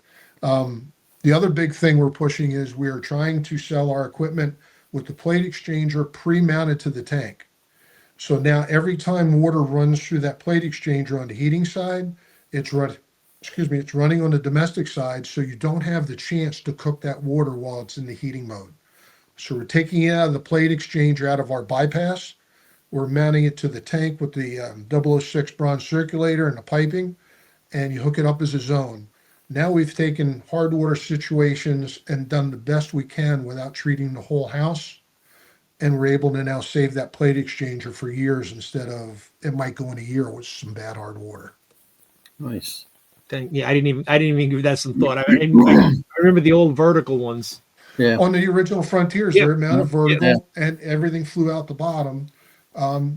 The other big thing we're pushing is we are trying to sell our equipment with the plate exchanger pre-mounted to the tank. So now every time water runs through that plate exchanger on the heating side, it's running on the domestic side, so you don't have the chance to cook that water while it's in the heating mode. So we're taking it out of the plate exchanger out of our bypass. We're mounting it to the tank with the 006 bronze circulator and the piping, and you hook it up as a zone. Now we've taken hard water situations and done the best we can without treating the whole house. And we're able to now save that plate exchanger for years instead of it might go in a year with some bad hard water. Nice. Yeah, I didn't even give that some thought. I remember the old vertical ones. Yeah. On the original Frontiers, Yeah. they're mounted vertical Yeah. and everything flew out the bottom.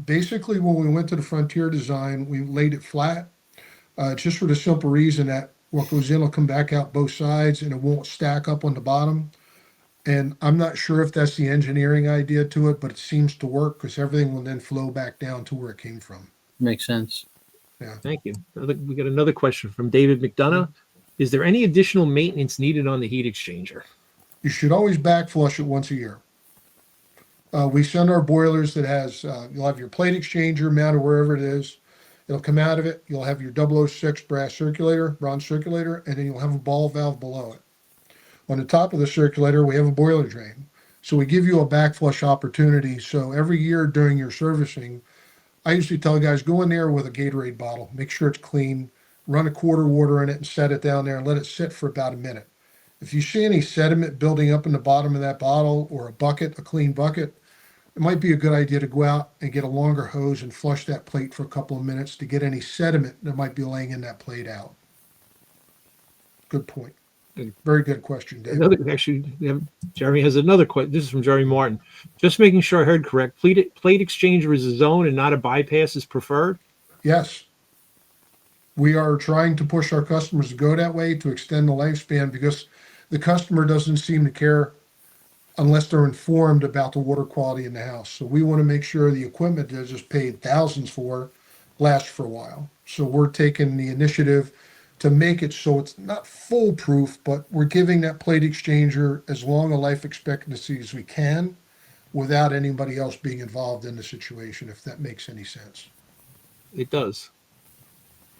Basically, when we went to the Frontier design, we laid it flat, just for the simple reason that what goes in will come back out both sides and it won't stack up on the bottom. And I'm not sure if that's the engineering idea to it, but it seems to work because everything will then flow back down to where it came from. Makes sense. Yeah. Thank you. We got another question from David McDonough. Is there any additional maintenance needed on the heat exchanger? You should always backflush it once a year. We send our boilers that has, you'll have your plate exchanger mounted wherever it is. It'll come out of it. You'll have your 006 bronze circulator, and then you'll have a ball valve below it. On the top of the circulator, we have a boiler drain. So we give you a backflush opportunity. So every year during your servicing, I usually tell guys, go in there with a Gatorade bottle, make sure it's clean, run a quarter water in it and set it down there and let it sit for about a minute. If you see any sediment building up in the bottom of that bottle or a bucket, a clean bucket, it might be a good idea to go out and get a longer hose and flush that plate for a couple of minutes to get any sediment that might be laying in that plate out. Good point. Very good question, David. Jeremy has another question. This is from Jeremy Martin. Just making sure I heard correct. Plate exchanger is a zone and not a bypass is preferred? Yes. We are trying to push our customers to go that way to extend the lifespan because the customer doesn't seem to care unless they're informed about the water quality in the house. So we want to make sure the equipment they're just paid thousands for lasts for a while. So we're taking the initiative to make it so it's not foolproof, but we're giving that plate exchanger as long a life expectancy as we can without anybody else being involved in the situation, if that makes any sense. It does.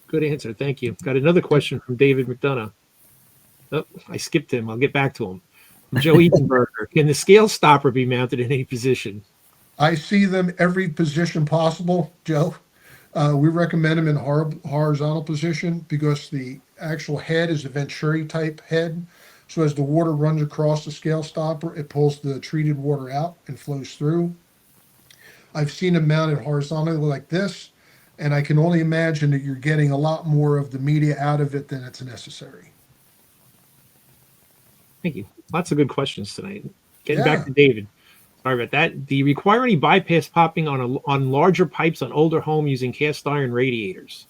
Good answer. Thank you. Got another question from David McDonough. Oh, I skipped him. I'll get back to him. Joe Edenberger. Can the scale stopper be mounted in any position? I see them every position possible, Joe. We recommend them in horizontal position because the actual head is a Venturi type head. So as the water runs across the scale stopper, it pulls the treated water out and flows through. I've seen them mounted horizontally like this, and I can only imagine that you're getting a lot more of the media out of it than it's necessary. Thank you. Lots of good questions tonight. Getting back to David. Sorry about that. Do you require any bypass popping on larger pipes on older home using cast iron radiators?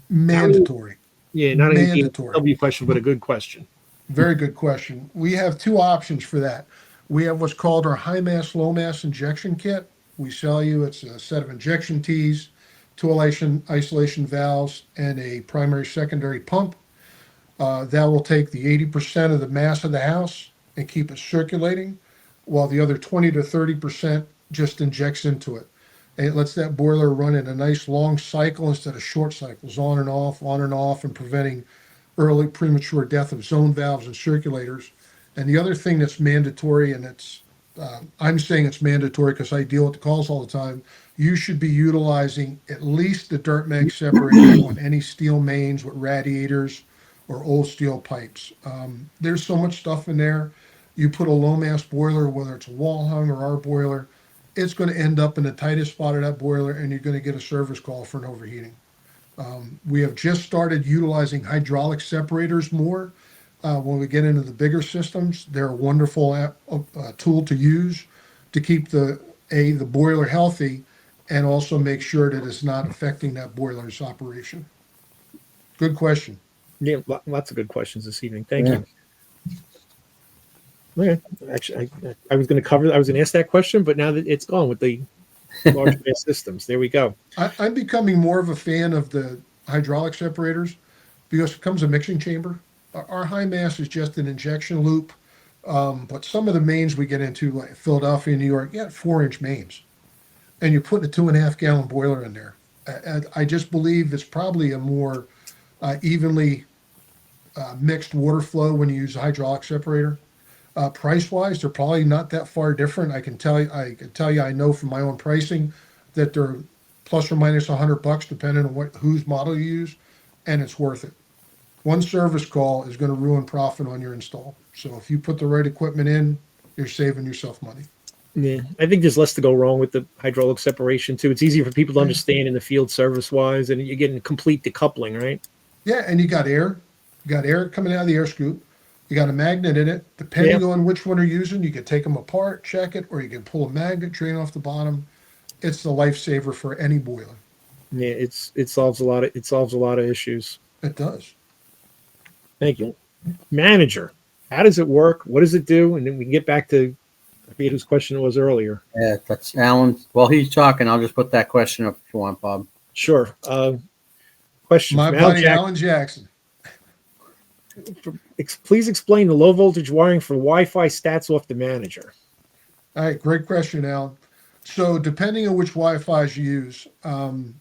Mandatory. Not a W question, but a good question. Very good question. We have two options for that. We have what's called our high mass, low mass injection kit. We sell you, it's a set of injection tees, two isolation valves, and a primary secondary pump. That will take the 80% of the mass of the house and keep it circulating, while the other 20 to 30% just injects into it. And it lets that boiler run in a nice long cycle instead of short cycles, on and off, and preventing early premature death of zone valves and circulators. And the other thing that's mandatory, and I'm saying it's mandatory because I deal with the calls all the time, you should be utilizing at least the dirt mag separator on any steel mains with radiators or old steel pipes. There's so much stuff in there. You put a low mass boiler, whether it's a wall hung or our boiler, it's going to end up in the tightest spot of that boiler, and you're going to get a service call for an overheating. We have just started utilizing hydraulic separators more. When we get into the bigger systems, they're a wonderful tool to use to keep the boiler healthy and also make sure that it's not affecting that boiler's operation. Good question. Yeah, lots of good questions this evening. Thank you. Okay. Actually, I was going to ask that question, but now that it's gone with the large mass systems, there we go. I'm becoming more of a fan of the hydraulic separators because it comes a mixing chamber. Our high mass is just an injection loop, but some of the mains we get into, like Philadelphia, New York, you got 4-inch mains, and you're putting a 2.5 gallon boiler in there. I just believe it's probably a more evenly mixed water flow when you use a hydraulic separator. Price-wise, they're probably not that far different. I can tell you, I know from my own pricing that they're plus or minus $100 depending on whose model you use, and it's worth it. One service call is going to ruin profit on your install. So if you put the right equipment in, you're saving yourself money. Yeah, I think there's less to go wrong with the hydraulic separation too. It's easier for people to understand in the field service-wise, and you're getting complete decoupling, right? Yeah, and you got air. You got air coming out of the air scoop. You got a magnet in it. Depending on which one you're using, you can take them apart, check it, or you can pull a magnet, drain off the bottom. It's the lifesaver for any boiler. Yeah, it solves a lot of issues. It does. Thank you. Manager, how does it work? What does it do? And then we can get back to I forget whose question it was earlier. Yeah, that's Alan. While he's talking, I'll just put that question up if you want, Bob. Sure. Question My from buddy Alan Jackson. Please explain the low voltage wiring for Wi-Fi stats off the manager. All right, great question, Alan. So depending on which Wi-Fi's you use, I'm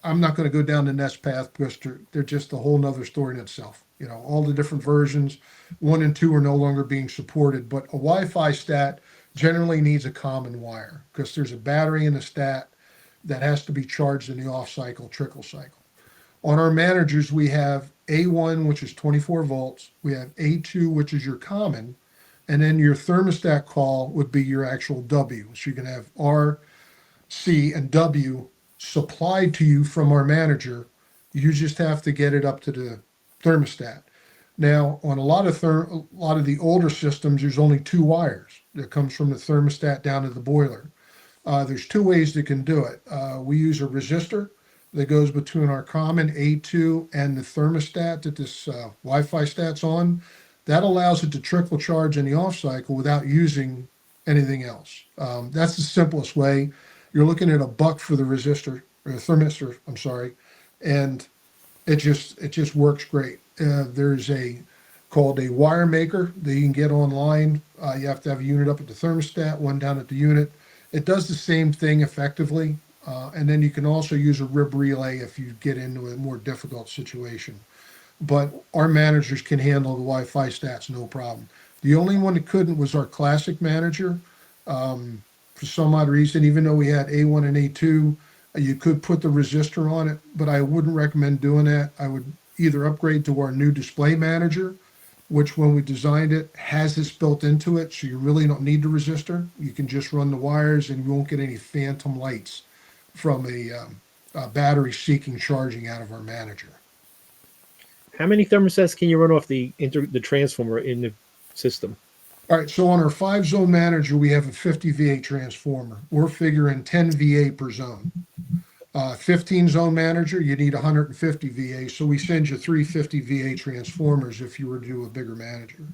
not going to go down the Nest path because they're just a whole nother story in itself. You know, all the different versions, 1 and 2 are no longer being supported, but a Wi-Fi stat generally needs a common wire because there's a battery in the stat that has to be charged in the off cycle, trickle cycle. On our managers, we have A1, which is 24 volts. We have A2, which is your common. And then your thermostat call would be your actual W. So you can have R, C, and W supplied to you from our manager. You just have to get it up to the thermostat. Now, on a lot of the older systems, there's only 2 wires that comes from the thermostat down to the boiler. There's 2 ways that can do it. We use a resistor that goes between our common A2 and the thermostat that this Wi-Fi stat's on. That allows it to trickle charge in the off cycle without using anything else. That's the simplest way. You're looking at $1 for the resistor or the thermistor, I'm sorry, and it just works great. There's called a wire maker that you can get online. You have to have a unit up at the thermostat, one down at the unit. It does the same thing effectively. And then you can also use a rib relay if you get into a more difficult situation. But our managers can handle the Wi-Fi stats, no problem. The only one that couldn't was our classic manager. For some odd reason, even though we had A1 and A2, you could put the resistor on it, but I wouldn't recommend doing that. I would either upgrade to our new display manager, which when we designed it has this built into it, so you really don't need the resistor. You can just run the wires and you won't get any phantom lights from a battery seeking charging out of our manager. How many thermostats can you run off the transformer in the system? All right, so on our 5-zone manager, we have a 50 VA transformer. We're figuring 10 VA per zone. 15-zone manager, you need 150 VA, so we send you 350 VA transformers if you were to do a bigger manager.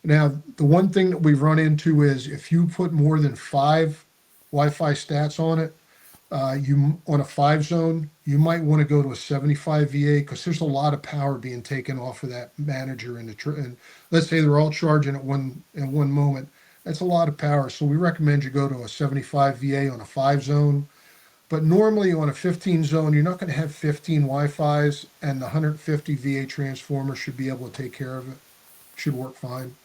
Now, the one thing that we've run into is if you put more than 5 Wi-Fi stats on it, you on a 5-zone, you might want to go to a 75 VA because there's a lot of power being taken off of that manager and let's say they're all charging at one moment. That's a lot of power. So we recommend you go to a 75 VA on a 5-zone. But normally on a 15-zone, you're not going to have 15 Wi-Fis, and the 150 VA transformer should be able to take care of it. Should work fine.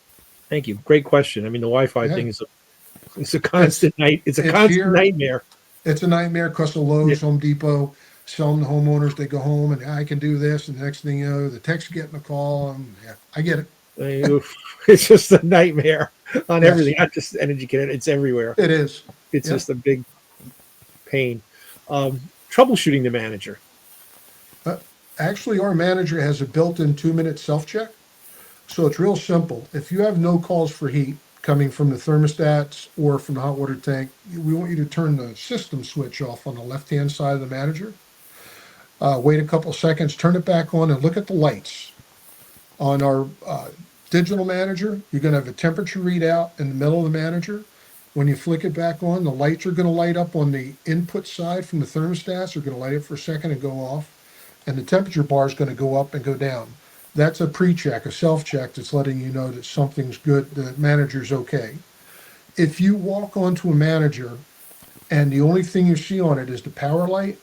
Thank you. Great question. I mean, the Wi-Fi thing is a constant nightmare. It's a nightmare because of Lowe's, Home Depot, selling to homeowners. They go home and I can do this, and the next thing you know, the tech's getting a call. And I get it. It's just a nightmare on everything, not just energy Kinetic. It's everywhere. It is. It's just a big pain. Troubleshooting the manager. Actually, our manager has a built-in 2-minute self-check. So it's real simple. If you have no calls for heat coming from the thermostats or from the hot water tank, we want you to turn the system switch off on the left-hand side of the manager. Wait a couple seconds, turn it back on, and look at the lights. On our digital manager, you're going to have a temperature readout in the middle of the manager. When you flick it back on, the lights are going to light up on the input side from the thermostats. They're going to light it for a second and go off. And the temperature bar is going to go up and go down. That's a pre-check, a self-check that's letting you know that something's good, the manager's okay. If you walk onto a manager and the only thing you see on it is the power light,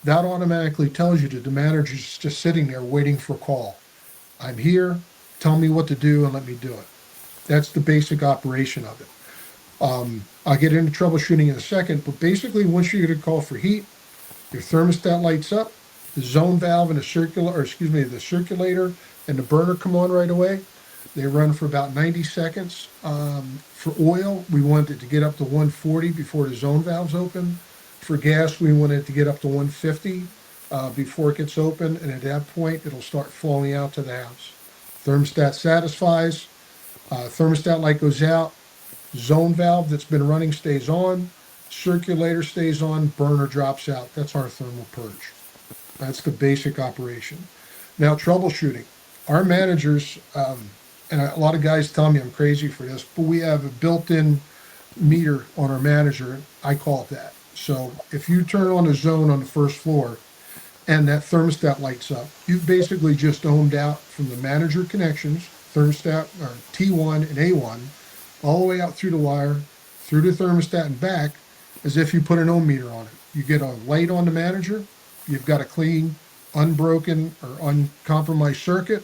that automatically tells you that the manager's just sitting there waiting for a call. I'm here, tell me what to do and let me do it. That's the basic operation of it. I'll get into troubleshooting in a second, but basically once you get a call for heat, your thermostat lights up, the zone valve and the circulator and the burner come on right away. They run for about 90 seconds. For oil, we want it to get up to 140 before the zone valves open. For gas, we want it to get up to 150 before it gets open, and at that point, it'll start flowing out to the house. Thermostat satisfies, thermostat light goes out, zone valve that's been running stays on, circulator stays on, burner drops out. That's our thermal purge. That's the basic operation. Now, troubleshooting. Our managers, and a lot of guys tell me I'm crazy for this, but we have a built-in meter on our manager. I call it that. So if you turn on a zone on the first floor and that thermostat lights up, you've basically just ohmed out from the manager connections, thermostat or T1 and A1, all the way out through the wire, through the thermostat and back, as if you put an ohm meter on it. You get a light on the manager, you've got a clean, unbroken or uncompromised circuit,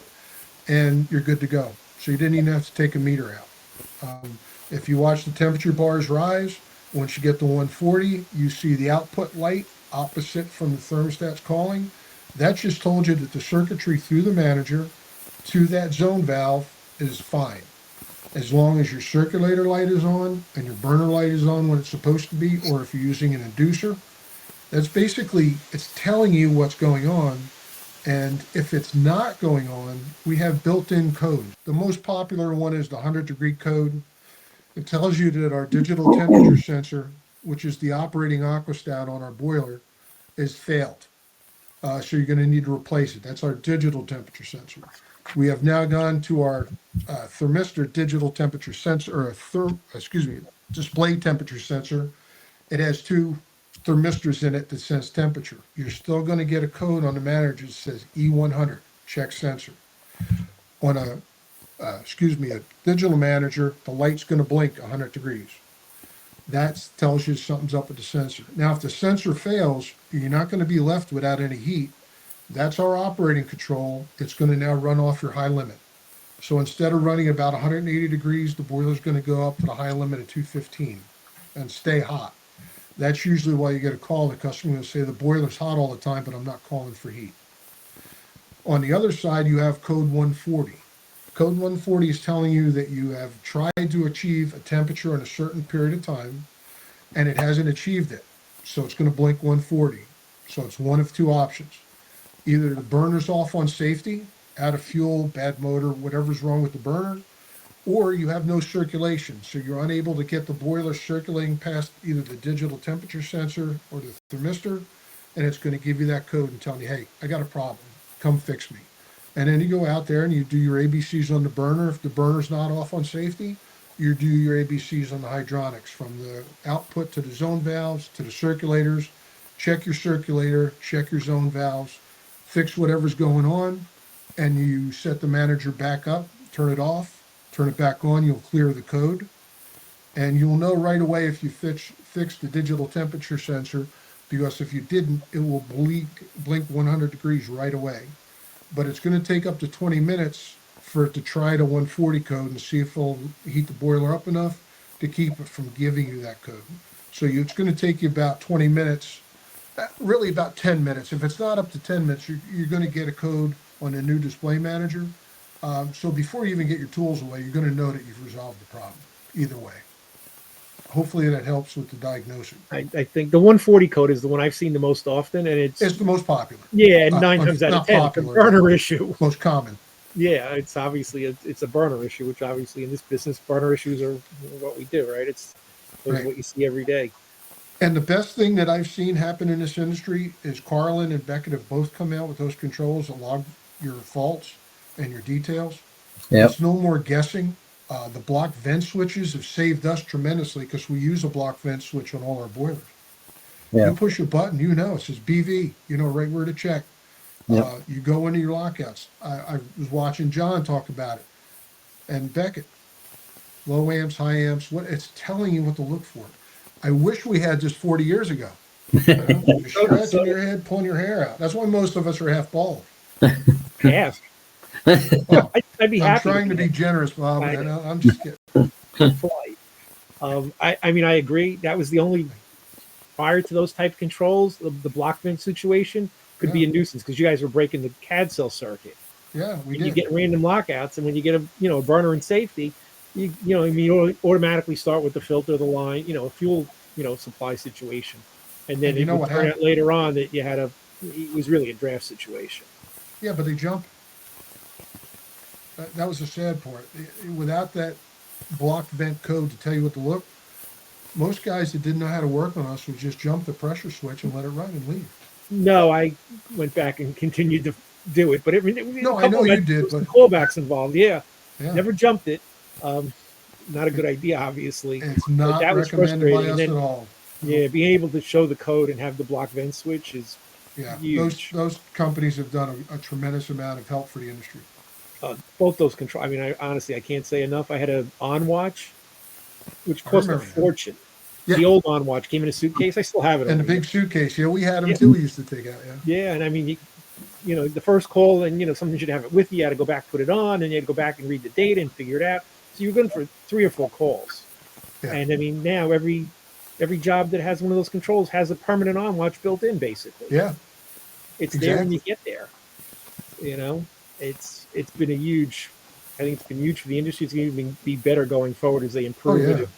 and you're good to go. So you didn't even have to take a meter out. If you watch the temperature bars rise, once you get to 140, you see the output light opposite from the thermostat's calling. That just told you that the circuitry through the manager to that zone valve is fine. As long as your circulator light is on and your burner light is on when it's supposed to be, or if you're using an inducer, that's basically, it's telling you what's going on. And if it's not going on, we have built-in codes. The most popular one is the 100-degree code. It tells you that our digital temperature sensor, which is the operating aquastat on our boiler, is failed. So you're going to need to replace it. That's our digital temperature sensor. We have now gone to our thermistor digital temperature sensor, or display temperature sensor. It has two thermistors in it that sense temperature. You're still going to get a code on the manager that says E100, check sensor. On a digital manager, the light's going to blink 100 degrees. That tells you something's up with the sensor. Now, if the sensor fails, you're not going to be left without any heat. That's our operating control. It's going to now run off your high limit. So instead of running about 180 degrees, the boiler's going to go up to the high limit of 215 and stay hot. That's usually why you get a call. The customer will say the boiler's hot all the time, but I'm not calling for heat. On the other side, you have code 140. Code 140 is telling you that you have tried to achieve a temperature in a certain period of time, and it hasn't achieved it. So it's going to blink 140. So it's one of two options. Either the burner's off on safety, out of fuel, bad motor, whatever's wrong with the burner, or you have no circulation. So you're unable to get the boiler circulating past either the digital temperature sensor or the thermistor, and it's going to give you that code and tell you, hey, I got a problem. Come fix me. And then you go out there and you do your ABCs on the burner. If the burner's not off on safety, you do your ABCs on the hydronics, from the output to the zone valves to the circulators. Check your circulator, check your zone valves, fix whatever's going on, and you set the manager back up, turn it off, turn it back on. You'll clear the code, and you'll know right away if you fix the digital temperature sensor, because if you didn't, it will blink 100 degrees right away. But it's going to take up to 20 minutes for it to try the 140 code and see if it'll heat the boiler up enough to keep it from giving you that code. So it's going to take you about 20 minutes, really about 10 minutes. If it's not up to 10 minutes, you're going to get a code on a new display manager. So before you even get your tools away, you're going to know that you've resolved the problem either way. Hopefully that helps with the diagnosing. I think the 140 code is the one I've seen the most often, and it's the most popular. Yeah, 9 times out of 10, popular, it's a burner issue. Most common. Yeah, it's obviously it's a burner issue, which obviously in this business, burner issues are what we do, right? It's what you see every day. And the best thing that I've seen happen in this industry is Carlin and Beckett have both come out with those controls that log your faults and your details. Yep. It's no more guessing. The block vent switches have saved us tremendously because we use a block vent switch on all our boilers. Yep. You push a button, it says BV, you know right where to check. Yep. You go into your lockouts. I was watching John talk about it, and Beckett, low amps, high amps, it's telling you what to look for. I wish we had this 40 years ago. You're scratching your head, pulling your hair out. That's why most of us are half bald. Half. Well, I'd be I'm happy. trying to be generous, Bob. I'm just kidding. I mean, I agree. That was the only, prior to those type of controls, the block vent situation could be a nuisance because you guys were breaking the CAD cell circuit. Yeah, we did. You get random lockouts, and when you get a burner in safety, you automatically start with the filter, the line, fuel, supply situation, and then it would turn out later on that it was really a draft situation. Yeah, but they jump. That was the sad part. Without that block vent code to tell you what to look, most guys that didn't know how to work on us would just jump the pressure switch and let it run and leave. No, I went back and continued to do it, but I know you did, but callbacks involved. Yeah, never jumped it. Not a good idea, obviously. It's not recommended by us at all. Yeah, being able to show the code and have the block vent switch is Yeah, Huge. those companies have done a tremendous amount of help for the industry. Both those control. I mean, I honestly I can't say enough. I had a on watch, which I cost a remember them. fortune. Yeah, The old on watch came in a suitcase. I still have it and the over here. big suitcase. Yeah, we had them Yeah, too. We used to take out. Yeah, yeah. And I mean, the first call, and sometimes you'd have it with you. You had to go back, put it on, and you had to go back and read the data and figure it out. So you're good for 3 or 4 calls. yeah, And I mean, now every job that has one of those controls has a permanent on watch built in. Basically, yeah. it's there when Exactly. you get there. You know, it's been a huge. I think it's been huge for the industry. It's going to be better going forward as they Oh improve yeah, it.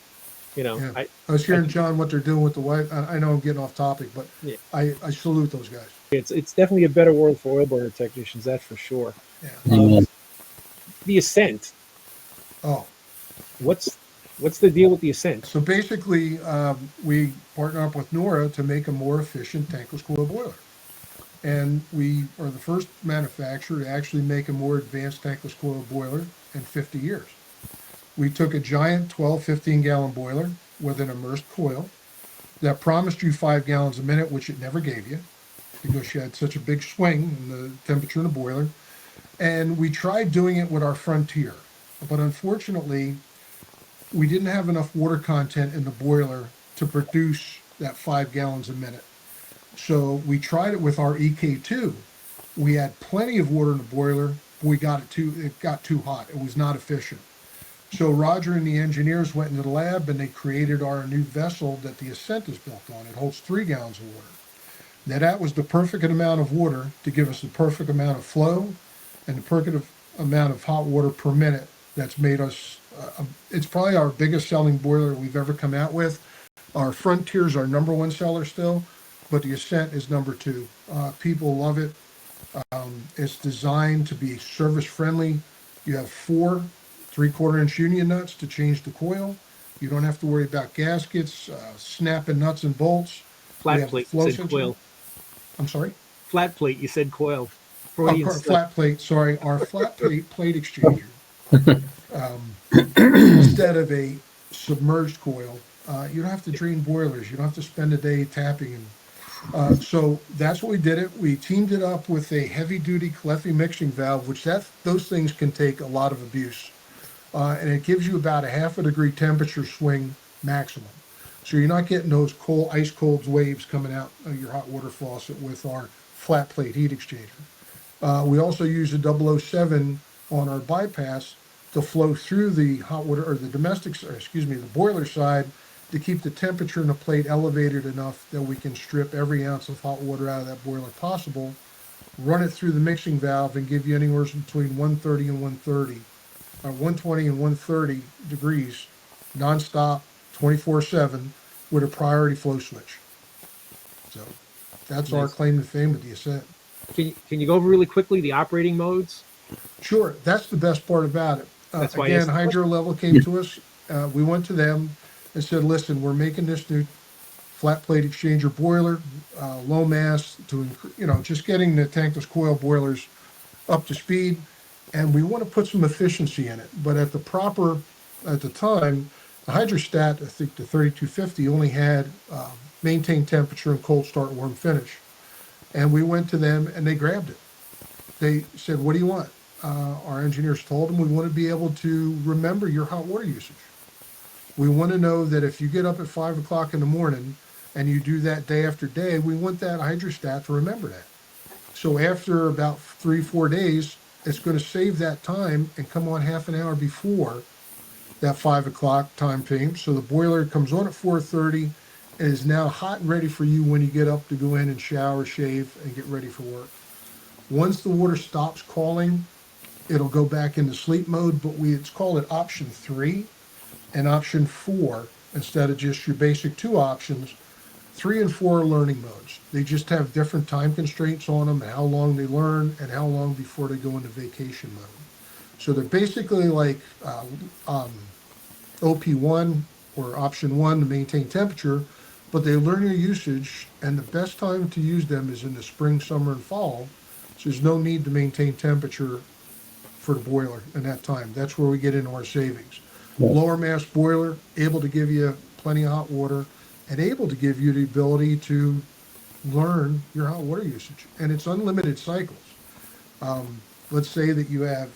You know, yeah. I, I was I hearing John what they're doing with the wife. I know I'm getting off topic, but yeah, I salute those guys. it's definitely a better world for oil burner technicians. That's for sure. Yeah. Amen. The Ascent. Oh, What's the deal with the Ascent? so basically, we partner up with NORA to make a more efficient tankless coil boiler. And we are the first manufacturer to actually make a more advanced tankless coil boiler in 50 years. We took a giant 12, 15-gallon boiler with an immersed coil that promised you 5 gallons a minute, which it never gave you because you had such a big swing in the temperature in the boiler. And we tried doing it with our Frontier, but unfortunately, we didn't have enough water content in the boiler to produce that 5 gallons a minute. So we tried it with our EK2. We had plenty of water in the boiler, but it got too hot. It was not efficient. So Roger and the engineers went into the lab and they created our new vessel that the Ascent is built on. It holds 3 gallons of water. Now that was the perfect amount of water to give us the perfect amount of flow and the perfect amount of hot water per minute. That's made us, it's probably our biggest selling boiler we've ever come out with. Our Frontier's our number one seller still, but the Ascent is number 2. People love it. It's designed to be service friendly. You have 4 3/4-inch union nuts to change the coil. You don't have to worry about gaskets, snapping nuts and bolts. We Flat have plate. flow You said sensor. coil. I'm sorry. Flat plate. You said coil. Oh, Freudian slip. flat plate. Sorry, our flat plate exchanger. Instead of a submerged coil, you don't have to drain boilers. You don't have to spend a day tapping. And so that's what we did it. We teamed it up with a heavy-duty Cleffy mixing valve, which those things can take a lot of abuse. And it gives you about a 1/2 degree temperature swing maximum. So you're not getting those ice cold waves coming out of your hot water faucet with our flat plate heat exchanger. We also use a 007 on our bypass to flow through the hot water or the boiler side to keep the temperature in the plate elevated enough that we can strip every ounce of hot water out of that boiler possible, run it through the mixing valve and give you anywhere between 130 and 130, or 120 and 130 degrees, nonstop, 24/7, with a priority flow switch. So that's our Nice. claim to fame with the Ascent. Can you go over really quickly the operating modes? Sure, that's the best part about it. That's why I Again, asked the Hydro Level came to us. We went to them and said, listen, we're making this new flat plate exchanger boiler, low mass, just getting the tankless coil boilers up to speed. And we want to put some efficiency in it. But at the time, the hydrostat, I think the 3250 only had maintain temperature and cold start, warm finish. And we went to them and they grabbed it. They said, what do you want? Our engineers told them we want to be able to remember your hot water usage. We want to know that if you get up at 5 o'clock in the morning and you do that day after day, we want that hydrostat to remember that. So after about 3-4 days, it's going to save that time and come on half an hour before that 5 o'clock time frame. So the boiler comes on at 4:30 and is now hot and ready for you when you get up to go in and shower, shave, and get ready for work. Once the water stops calling, it'll go back into sleep mode, but it's called it option 3 and option 4 instead of just your basic 2 options. 3 and 4 are learning modes. They just have different time constraints on them and how long they learn and how long before they go into vacation mode. So they're basically like OP1 or option 1 to maintain temperature, but they learn your usage, and the best time to use them is in the spring, summer, and fall. So there's no need to maintain temperature for the boiler in that time. That's where we get into our savings. Yeah. Lower mass boiler, able to give you plenty of hot water and able to give you the ability to learn your hot water usage, and it's unlimited cycles. Let's say that you have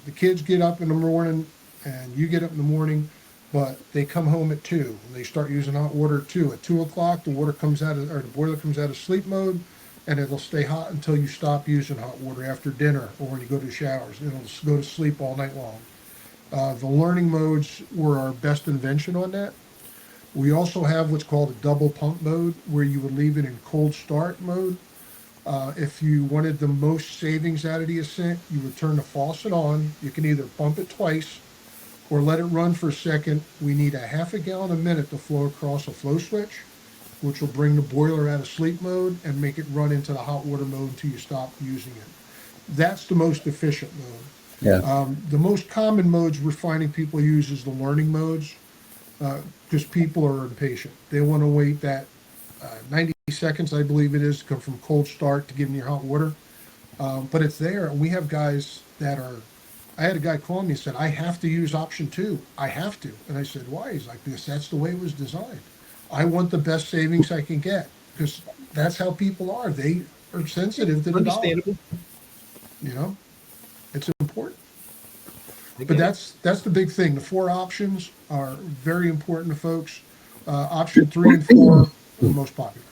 the kids get up in the morning and you get up in the morning, but they come home at 2 and they start using hot water at 2. At 2 o'clock, the water comes out of, or the boiler comes out of sleep mode, and it'll stay hot until you stop using hot water after dinner or when you go to showers. It'll go to sleep all night long. The learning modes were our best invention on that. We also have what's called a double pump mode, where you would leave it in cold start mode. If you wanted the most savings out of the Ascent, you would turn the faucet on. You can either pump it twice or let it run for a second. We need a half a gallon a minute to flow across a flow switch, which will bring the boiler out of sleep mode and make it run into the hot water mode until you stop using it. That's the most efficient mode. Yeah. The most common modes we're finding people use is the learning modes, because people are impatient. They want to wait that 90 seconds, I believe it is, to come from cold start to get in your hot water. But it's there. And we have guys that are, I had a guy call me and said, I have to use option 2. I have to. And I said, why? He's like, this, that's the way it was designed. I want the best savings I can get, because that's how people are. They are sensitive to the dollar. Understandable. You know, it's important. I get But it. that's the big thing. The 4 options are very important to folks. Option 3 and 4 are the most popular.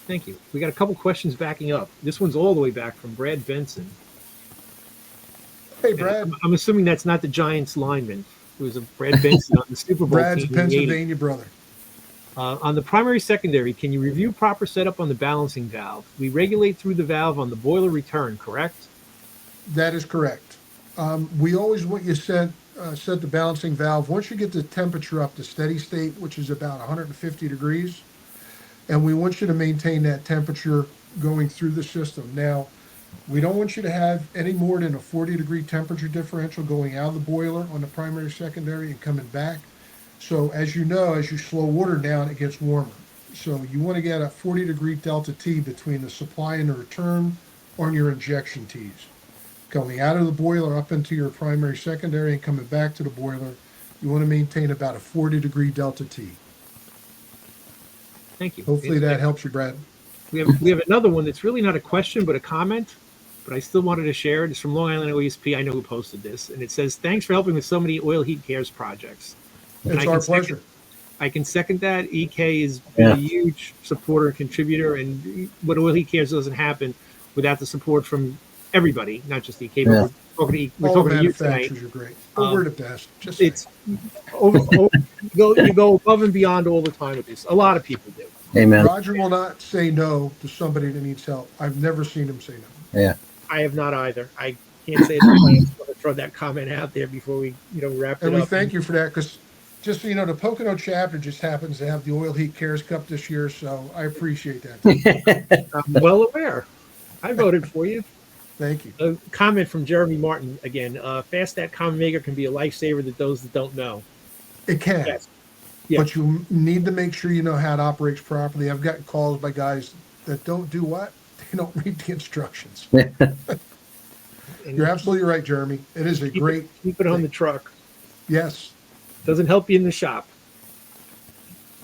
Thank you. We got a couple questions backing up. This one's all the way back from Brad Benson. Hey, And Brad. I'm assuming that's not the Giants lineman. It was a Brad Benson on the Super Bowl Brad's team in the 80s. Pennsylvania brother. On the primary secondary, can you review proper setup on the balancing valve? We regulate through the valve on the boiler return, correct? That is correct. We always want you set the balancing valve. Once you get the temperature up to steady state, which is about 150 degrees, and we want you to maintain that temperature going through the system. Now, we don't want you to have any more than a 40-degree temperature differential going out of the boiler on the primary, secondary, and coming back. So as you know, as you slow water down, it gets warmer. So you want to get a 40-degree delta T between the supply and the return on your injection T's. Going out of the boiler up into your primary, secondary, and coming back to the boiler, you want to maintain about a 40-degree delta T. Thank you. Hopefully that helps you, Brad. We have another one that's really not a question but a comment, but I still wanted to share it. It's from Long Island OESP. I know who posted this, and it says, "Thanks for helping with so many oil heat cares projects." And It's our pleasure. I can second that. EK is a huge supporter and contributor, and what Oil Heat Cares doesn't happen without the support from everybody, not just EK. But we're All talking the to you tonight. manufacturers are great. But we're the best. Just It's you go above and beyond all the time with this. A lot of people do. Amen. Roger will not say no to somebody that needs help. I've never seen him say no. Yeah. I have not either. I can't say that. I just want to throw that comment out there before we wrap it And we up. thank you for that, because just so you know, the Pocono chapter just happens to have the Oil Heat Cares Cup this year, so I appreciate that. I'm well aware. I voted for you. Thank you. A comment from Jeremy Martin again. Fast Stat Common Maker can be a lifesaver to those that don't know. It can, Yes. Yeah. but you need to make sure you know how it operates properly. I've gotten calls by guys that don't do what? They don't read the instructions. And You're absolutely right, Jeremy. It is a great, keep it on the truck. yes, Doesn't help you in the shop.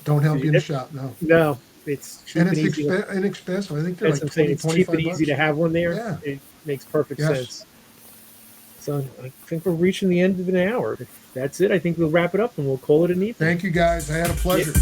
don't help you in the shop, no. No, it's cheap And and, it's easy. inexpensive. I think they're That's like what I'm saying. 20, It's cheap and 25 easy to bucks. have one there. Yeah. It makes perfect Yes. sense. So I think we're reaching the end of an hour. If that's it, I think we'll wrap it up and we'll call it an evening. Thank you, guys. I had a pleasure.